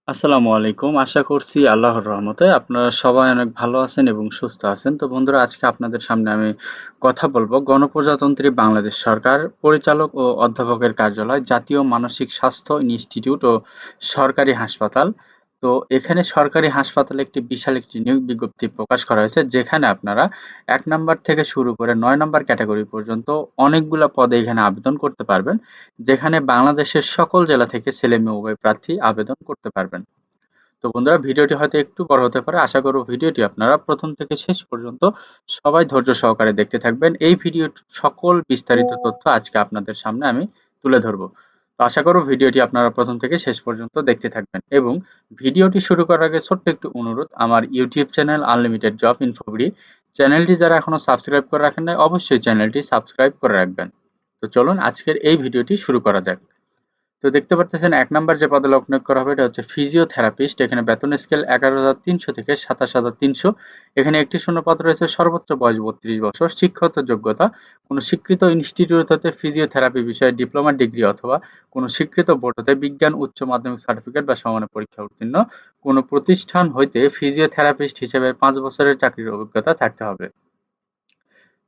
আসসালামু আলাইকুম। আশা করছি আল্লাহর রহমতে আপনারা সবাই অনেক ভালো আছেন এবং সুস্থ আছেন। তো বন্ধুরা, আজকে আপনাদের সামনে আমি কথা বলবো গণপ্রজাতন্ত্রী বাংলাদেশ সরকার পরিচালক ও অধ্যাপকের কার্যালয়, জাতীয় মানসিক স্বাস্থ্য ইনস্টিটিউট ও সরকারি হাসপাতাল। তো এখানে সরকারি হাসপাতালে বিশাল একটি নিয়োগ বিজ্ঞপ্তি প্রকাশ করা হয়েছে, যেখানে আপনারা ১ নাম্বার থেকে শুরু করে ৯ নাম্বার ক্যাটেগরি পর্যন্ত অনেকগুলা পদে এখানে আবেদন করতে পারবেন। যেখানে বাংলাদেশের সকল জেলা থেকে ছেলে-মেয়ে উভয় প্রার্থী আবেদন করতে পারবেন। তো বন্ধুরা, ভিডিওটি হয়তো একটু বড় হতে পারে। আশা করব ভিডিওটি আপনারা প্রথম থেকে শেষ পর্যন্ত সবাই ধৈর্য সহকারে দেখতে থাকবেন। এই ভিডিওর সকল বিস্তারিত তথ্য আজকে আপনাদের সামনে আমি তুলে ধরব। তো আশা করব ভিডিওটি আপনারা প্রথম থেকে শেষ পর্যন্ত দেখতে থাকবেন। এবং ভিডিওটি শুরু করার আগে ছোট্ট একটু অনুরোধ, আমার YouTube channel unlimited job InfoBD চ্যানেলটি যারা এখনো সাবস্ক্রাইব করে রাখেন নাই, অবশ্যই চ্যানেলটি সাবস্ক্রাইব করে রাখবেন। তো চলুন আজকের এই ভিডিওটি শুরু করা যাক। তো দেখতে পারতেছেন ১ নাম্বার যে পদে লোক নিয়োগ করা হবে এটা হচ্ছে ফিজিওথেরাপিস্ট। এখানে বেতন স্কেল ১১,৩০০ থেকে ২৭,৩০০। এখানে একটি শূন্যপদ রয়েছে। সর্বোচ্চ বয়স ৩২ বছর। শিক্ষাগত যোগ্যতা: কোনো স্বীকৃত ইনস্টিটিউট হতে ফিজিওথেরাপি বিষয়ে ডিপ্লোমা ডিগ্রি অথবা কোনো স্বীকৃত বোর্ড হতে বিজ্ঞান উচ্চ মাধ্যমিক সার্টিফিকেট বা সমমানের পরীক্ষা উত্তীর্ণ। কোনো প্রতিষ্ঠান হইতে ফিজিওথেরাপিস্ট হিসেবে ৫ বছরের চাকরির অভিজ্ঞতা থাকতে হবে।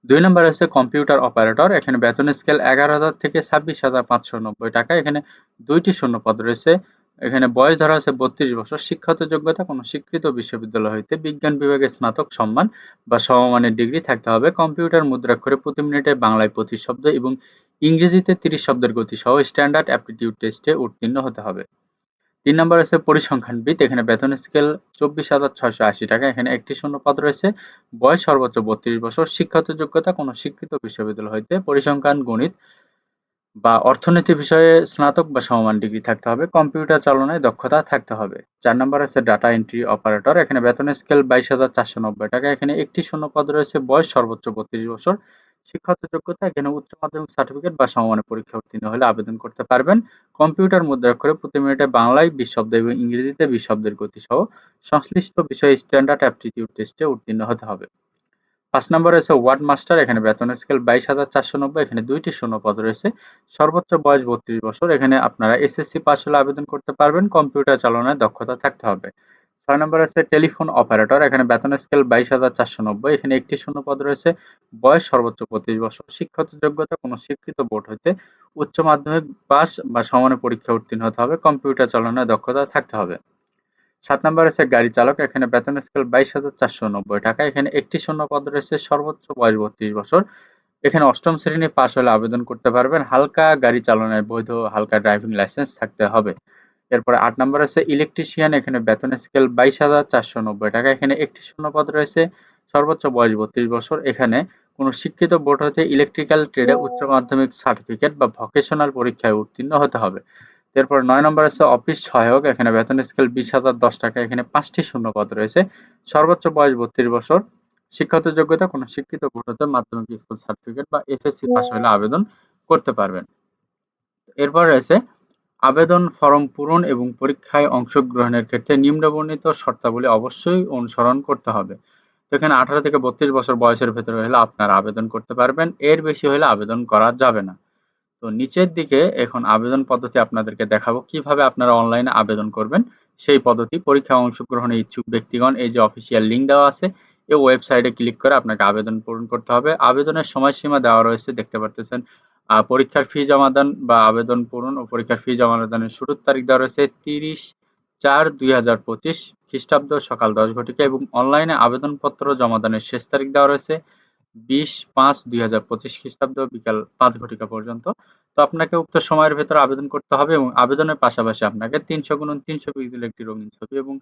২ নম্বরে আছে কম্পিউটার অপারেটর। এখানে বেতন স্কেল ১১,০০০ থেকে ২৬,৫৯০ টাকা। এখানে ২ টি শূন্যপদ রয়েছে। এখানে বয়স ধরা আছে ৩২ বছর। শিক্ষাগত যোগ্যতা: কোনো স্বীকৃত বিশ্ববিদ্যালয় হইতে বিজ্ঞান বিভাগে স্নাতক সম্মান বা সমমানের ডিগ্রি থাকতে হবে। কম্পিউটার মুদ্রাক্ষরে প্রতি মিনিটে বাংলায় ২৫ শব্দ এবং ইংরেজিতে ৩০ শব্দের গতিসহ স্ট্যান্ডার্ড অ্যাপটিটিউড টেস্টে উত্তীর্ণ হতে হবে। ৩ নম্বরে আছে পরিসংখ্যানবিদ। এখানে বেতন স্কেল ২৪,৬৮০ টাকা। এখানে একটি শূন্যপদ রয়েছে। বয়স সর্বোচ্চ ৩২ বছর। শিক্ষাগত যোগ্যতা: কোনো স্বীকৃত বিশ্ববিদ্যালয় হইতে পরিসংখ্যান, গণিত বা অর্থনীতি বিষয়ে স্নাতক বা সমমান ডিগ্রি থাকতে হবে। কম্পিউটার চালনায় দক্ষতা থাকতে হবে। ৪ নম্বরে আছে ডাটা এন্ট্রি অপারেটর। এখানে বেতন স্কেল ২২,৪৯০ টাকা। এখানে একটি শূন্যপদ রয়েছে। বয়স সর্বোচ্চ ৩২ বছর। শিক্ষাগত যোগ্যতা: এখানে উচ্চ মাধ্যমিক সার্টিফিকেট বা সমমানের পরীক্ষা উত্তীর্ণ হলে আবেদন করতে পারবেন। কম্পিউটার মুদ্রাক্ষরে প্রতি মিনিটে বাংলায় ২০ শব্দ এবং ইংরেজিতে ২০ শব্দের গতিসহ সংশ্লিষ্ট বিষয়ে স্ট্যান্ডার্ড অ্যাপটিটিউড টেস্টে উত্তীর্ণ হতে হবে। ৫ নম্বরে আছে ওয়ার্ড মাস্টার। এখানে বেতন স্কেল ২২,৪৯০। এখানে ২ টি শূন্যপদ রয়েছে। সর্বোচ্চ বয়স ৩২ বছর। এখানে আপনারা এসএসসি পাস হলে আবেদন করতে পারবেন। কম্পিউটার চালনায় দক্ষতা থাকতে হবে। ৬ নম্বরে আছে টেলিফোন অপারেটর। এখানে বেতন স্কেল ২২,৪৯০। এখানে একটি শূন্যপদ রয়েছে। বয়স সর্বোচ্চ ৩৫ বছর। শিক্ষাগত যোগ্যতা: কোনো স্বীকৃত বোর্ড হইতে উচ্চ মাধ্যমিক পাস বা সমমানের পরীক্ষায় উত্তীর্ণ হতে হবে। কম্পিউটার চালনায় দক্ষতা থাকতে হবে। ৭ নম্বরে আছে গাড়ি চালক। এখানে বেতন স্কেল ২২,৪৯০ টাকা। এখানে একটি শূন্যপদ রয়েছে। সর্বোচ্চ বয়স ৩২ বছর। এখানে ৮ম শ্রেণী পাস হলে আবেদন করতে পারবেন। হালকা গাড়ি চালনায় বৈধ হালকা ড্রাইভিং লাইসেন্স থাকতে হবে। এরপরে ৮ নম্বরে আছে ইলেকট্রিশিয়ান। এখানে বেতন স্কেল ২২,৪৯০ টাকা। এখানে একটি শূন্যপদ রয়েছে। সর্বোচ্চ বয়স ৩২ বছর। এখানে কোনো শিক্ষিত বোর্ড হতে ইলেকট্রিক্যাল ট্রেডে উচ্চ মাধ্যমিক সার্টিফিকেট বা ভোকেশনাল পরীক্ষায় উত্তীর্ণ হতে হবে। এরপর ৯ নম্বর আছে অফিস সহায়ক। এখানে বেতন স্কেল ২০,০১০ টাকা। এখানে ৫টি শূন্যপদ রয়েছে। সর্বোচ্চ বয়স ৩২ বছর। শিক্ষাগত যোগ্যতা: কোনো শিক্ষিত বোর্ড হতে মাধ্যমিক স্কুল সার্টিফিকেট বা এসএসসি পাস হলে আবেদন করতে পারবেন। এরপর রয়েছে আবেদন ফরম পূরণ এবং পরীক্ষায় অংশগ্রহণের ক্ষেত্রে নিম্নবর্ণিত শর্তাবলী অবশ্যই অনুসরণ করতে হবে। তো এখানে ১৮ থেকে ৩২ বছর বয়সের ভেতরে হলে আপনারা আবেদন করতে পারবেন। এর বেশি হলে আবেদন করা যাবে না। তো নিচের দিকে এখন আবেদন পদ্ধতি আপনাদেরকে দেখাবো, কিভাবে আপনারা অনলাইনে আবেদন করবেন সেই পদ্ধতি। পরীক্ষায় অংশগ্রহণে ইচ্ছুক ব্যক্তিগণ এই যে অফিসিয়াল লিঙ্ক দেওয়া আছে, এই ওয়েবসাইটে ক্লিক করে আপনাকে আবেদন পূরণ করতে হবে। আবেদনের সময়সীমা দেওয়া রয়েছে, দেখতে পারতেছেন। পরীক্ষার ফি জমাদান বা আবেদন পূরণ ও পরীক্ষার ফি জমাদানের শুরুর তারিখ দেওয়া রয়েছে ৩০/৪/২০২৫ খ্রিস্টাব্দ সকাল ১০ ঘটিকা এবং অনলাইনে আবেদনপত্র জমাদানের শেষ তারিখ দেওয়া রয়েছে ২০/৫/২০২৫ খ্রিস্টাব্দ বিকাল ৫ ঘটিকা পর্যন্ত। তো আপনাকে উক্ত সময়ের ভেতরে আবেদন করতে হবে এবং আবেদনের পাশাপাশি আপনাকে ৩০০x৩০০ পিক্সেল একটি রঙিন ছবি এবং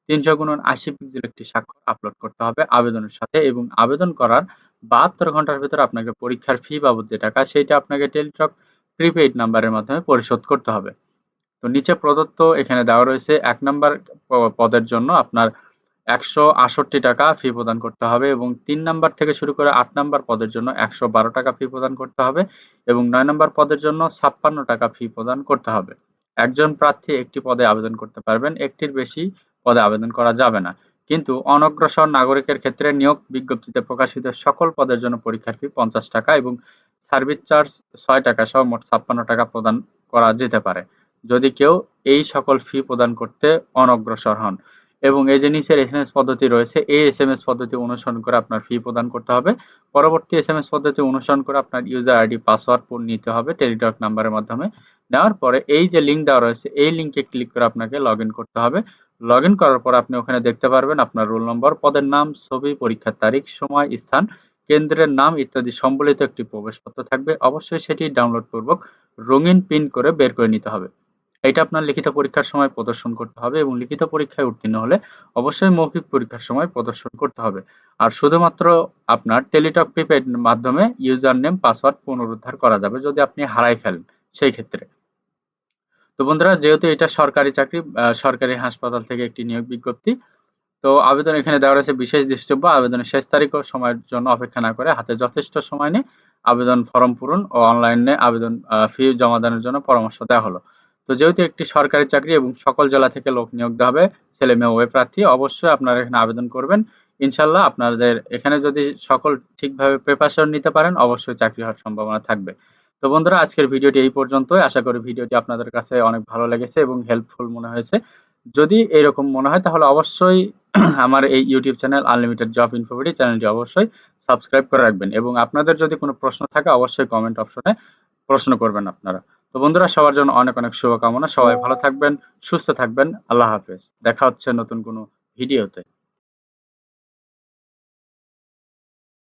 ৩০০x৮০ পিক্সেল একটি স্বাক্ষর আপলোড করতে হবে আবেদনের সাথে। এবং আবেদন করার ৭২ ঘন্টার ভেতরে আপনাকে পরীক্ষার ফি বাবদ যে টাকা সেইটা আপনাকে টেলিটক প্রিপেইড নাম্বারের মাধ্যমে পরিশোধ করতে হবে। তো নিচে প্রদত্ত এখানে দেওয়া রয়েছে ১ নাম্বার পদের জন্য আপনার ১৬৮ টাকা ফি প্রদান করতে হবে এবং ৩ নাম্বার থেকে শুরু করে ৮ নাম্বার পদের জন্য ১১২ টাকা ফি প্রদান করতে হবে এবং ৯ নাম্বার পদের জন্য ৫৬ টাকা ফি প্রদান করতে হবে। একজন প্রার্থী একটি পদে আবেদন করতে পারবেন, একটির বেশি পদে আবেদন করা যাবে না। কিন্তু অনগ্রসর নাগরিকের ক্ষেত্রে নিয়োগ বিজ্ঞপ্তিতে প্রকাশিত সকল পদের জন্য পরীক্ষার ফি ৫০ টাকা এবং সার্ভিস চার্জ ৬ টাকা সহ মোট ৫৬ টাকা প্রদান করা যেতে পারে। যদি কেউ এই সকল ফি প্রদান করতে অনগ্রসর হন। এবং এই যে নিচের এসএমএস পদ্ধতি রয়েছে, এই এসএমএস পদ্ধতি অনুসরণ করে আপনার ফি প্রদান করতে হবে। পরবর্তী এসএমএস পদ্ধতি অনুসরণ করে আপনার ইউজার আইডি পাসওয়ার্ড নিতে হবে টেলিটক নাম্বারের মাধ্যমে। নেওয়ার পরে এই যে লিঙ্ক দেওয়া রয়েছে, এই লিঙ্কে ক্লিক করে আপনাকে লগইন করতে হবে। লগইন করার পর আপনি ওখানে দেখতে পারবেন আপনার রোল নম্বর, পদের নাম, ছবি, পরীক্ষার তারিখ, সময়, স্থান, কেন্দ্রের নাম ইত্যাদি সম্বলিত একটি প্রবেশপত্র থাকবে। অবশ্যই সেটি ডাউনলোড পূর্বক রঙিন প্রিন্ট করে বের করে নিতে হবে। এটা আপনার লিখিত পরীক্ষার সময় প্রদর্শন করতে হবে এবং লিখিত পরীক্ষায় উত্তীর্ণ হলে অবশ্যই মৌখিক পরীক্ষার সময় প্রদর্শন করতে হবে। আর শুধুমাত্র আপনার টেলিটক প্রিপেড মাধ্যমে ইউজার নেম পাসওয়ার্ড পুনরুদ্ধার করা যাবে যদি আপনি হারাই ফেলেন সেই ক্ষেত্রে। তো বন্ধুরা, যেহেতু এটা সরকারি চাকরি, সরকারি হাসপাতাল থেকে একটি নিয়োগ বিজ্ঞপ্তি, তো আবেদন এখানে দেওয়া রয়েছে বিশেষ দৃষ্টব্য, আবেদনের শেষ তারিখ ও সময়ের জন্য অপেক্ষা না করে হাতে যথেষ্ট সময় নিয়ে আবেদন ফরম পূরণ ও অনলাইনে আবেদন ফি জমা দানের জন্য পরামর্শ দেওয়া হলো। তো যেহেতু একটি সরকারি চাকরি এবং সকল জেলা থেকে লোক নিয়োগ দেওয়া হবে, ছেলে মেয়ে উভয় প্রার্থী, অবশ্যই আপনারা এখানে আবেদন করবেন। ইনশাল্লাহ আপনাদের এখানে যদি সকল ঠিকভাবে প্রিপারেশন নিতে পারেন, অবশ্যই চাকরি হওয়ার সম্ভাবনা থাকবে। তো বন্ধুরা, আজকের ভিডিওটি এই পর্যন্তই। আশা করি ভিডিওটি আপনাদের কাছে অনেক ভালো লেগেছে এবং হেল্পফুল মনে হয়েছে। যদি এরকম মনে হয় তাহলে অবশ্যই আমার এই ইউটিউব চ্যানেল আনলিমিটেড জব ইনফোভিডি চ্যানেলটি অবশ্যই সাবস্ক্রাইব করে রাখবেন এবং আপনাদের যদি কোনো প্রশ্ন থাকে অবশ্যই কমেন্ট অপশনে প্রশ্ন করবেন আপনারা। তো বন্ধুরা, সবার জন্য অনেক অনেক শুভকামনা। সবাই ভালো থাকবেন, সুস্থ থাকবেন। আল্লাহ হাফেজ। দেখা হচ্ছে নতুন কোনো ভিডিওতে।